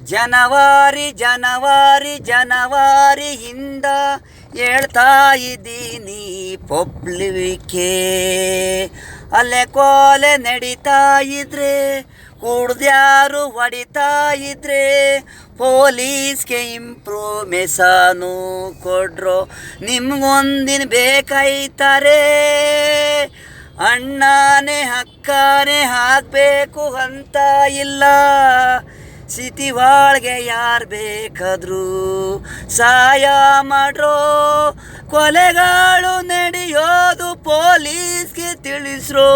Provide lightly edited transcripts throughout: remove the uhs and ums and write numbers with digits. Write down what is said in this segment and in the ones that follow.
ಜನವರಿ ಜನವರಿ ಜನವರಿಯಿಂದ ಹೇಳ್ತಾ ಇದ್ದೀನಿ ಪಬ್ಲಿಕ್ಕೆ ಅಲೆ ಕೋಲೆ ನಡೀತಾ ಇದ್ರೆ ಕುಡ್ದ್ಯಾರು ಹೊಡಿತಾ ಇದ್ರೆ ಪೊಲೀಸ್ಗೆ ಇಂಪ್ರೂಮೇಷನು ಕೊಡ್ರೋ ನಿಮ್ಗೊಂದಿನ ಬೇಕಾಯ್ತಾರೆ ಅಣ್ಣನೇ ಅಕ್ಕನೇ ಹಾಕಬೇಕು ಅಂತ ಇಲ್ಲ ಸಿಟಿ ಒಳಗೆ ಯಾರು ಬೇಕಾದರೂ ಸಹಾಯ ಮಾಡ್ರೋ ಕೊಲೆಗಳು ನಡೆಯೋದು ಪೊಲೀಸ್ಗೆ ತಿಳಿಸ್ರೋ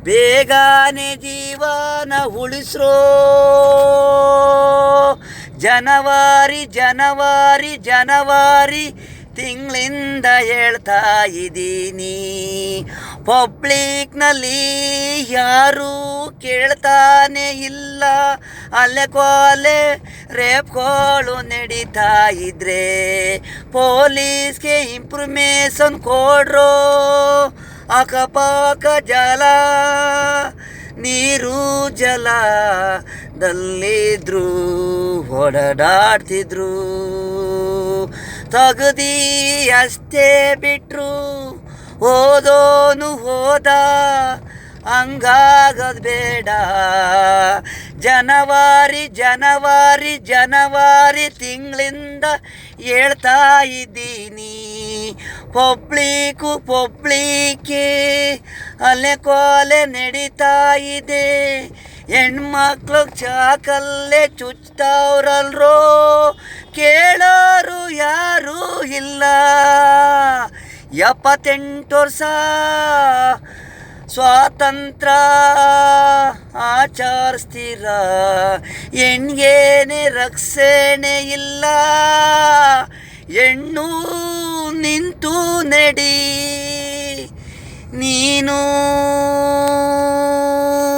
ಬೇಗನೆ ಜೀವನ ಉಳಿಸ್ರೋ ಜನವರಿ ಜನವರಿ ಜನವರಿ ತಿಂಗಳಿಂದ ಹೇಳ್ತಾ ಇದ್ದೀನಿ ಪಬ್ಲಿಕ್ನಲ್ಲಿ ಯಾರೂ ಕೇಳ್ತಾನೆ ಇಲ್ಲ ಅಲೆ ಕೊಲೆ ರೇಪ್ಗಳು ನಡೀತಾ ಇದ್ರೆ ಪೊಲೀಸ್ಗೆ ಇಂಪ್ರೂಮೇಷನ್ ಕೊಡ್ರೋ ಅಕ್ಕಪಕ್ಕ ಜಲ ನೀರು ಜಲದಲ್ಲಿದ್ರು ಓಡಾಡ್ತಿದ್ರು ತಗದಿ ಅಷ್ಟೇ ಬಿಟ್ರು ಓದೋನು ಹೋದ ಹಂಗಾಗದು ಬೇಡ ಜನವರಿ ಜನವರಿ ಜನವರಿ ತಿಂಗಳಿಂದ ಹೇಳ್ತಾ ಇದ್ದೀನಿ ಪಬ್ಲಿಕ್ಕೆ ಅಲೆ ಕೊಲೆ ನಡೀತಾ ಇದೆ ಹೆಣ್ಮಕ್ಳು ಚಾಕಲ್ಲೇ ಚುಚ್ತಾವ್ರಲ್ರೋ ಕೇಳೋರು ಯಾರೂ ಇಲ್ಲ 78 ವರ್ಷ ಸ್ವಾತಂತ್ರ್ಯ ಆಚರಿಸ್ತೀರ ಹೆಣ್ಗೇನೆ ರಕ್ಷಣೆ ಇಲ್ಲ ಹೆಣ್ಣು ನಿಂತು ನಡಿ